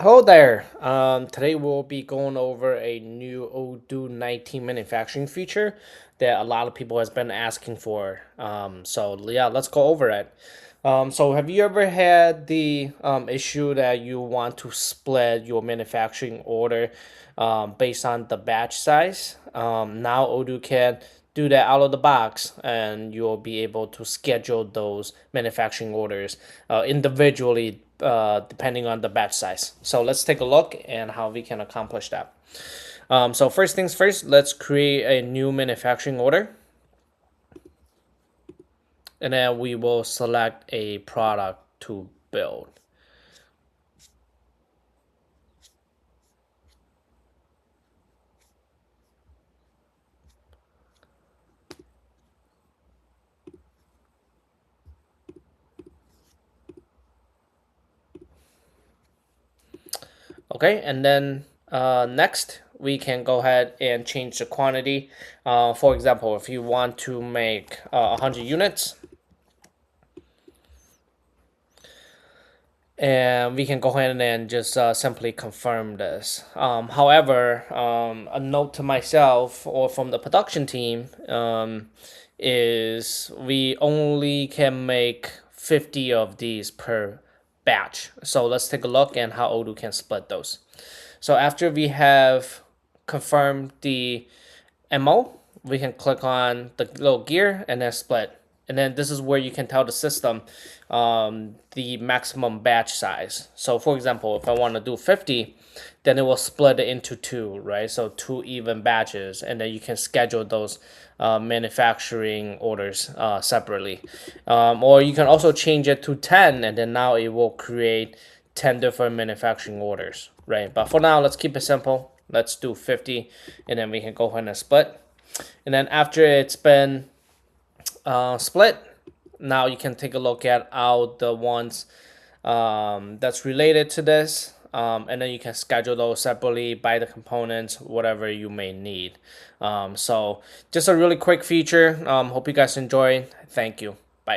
Hello there. Today we'll be going over a new Odoo 19 manufacturing feature that a lot of people has been asking for. So yeah, let's go over it. So have you ever had the issue that you want to split your manufacturing order based on the batch size? Now Odoo can do that out of the box, and you'll be able to schedule those manufacturing orders individually depending on the batch size. So let's take a look and how we can accomplish that. So first things first, let's create a new manufacturing order, and then we will select a product to build. Okay, and then next we can go ahead and change the quantity. For example, if you want to make 100 units, and we can go ahead and just simply confirm this. However, a note to myself or from the production team is we only can make 50 of these per batch. So let's take a look at how Odoo can split those. So after we have confirmed the MO, we can click on the little gear and then split. And then this is where you can tell the system the maximum batch size. So for example, if I want to do 50, then it will split it into two, right? So two even batches, and then you can schedule those manufacturing orders separately. Or you can also change it to 10, and then now it will create 10 different manufacturing orders, right? But for now, let's keep it simple. Let's do 50, and then we can go ahead and split. And then after it's been split, now you can take a look at all the ones that's related to this. And then you can schedule those separately by the components, whatever you may need. So just a really quick feature. Hope you guys enjoy. Thank you.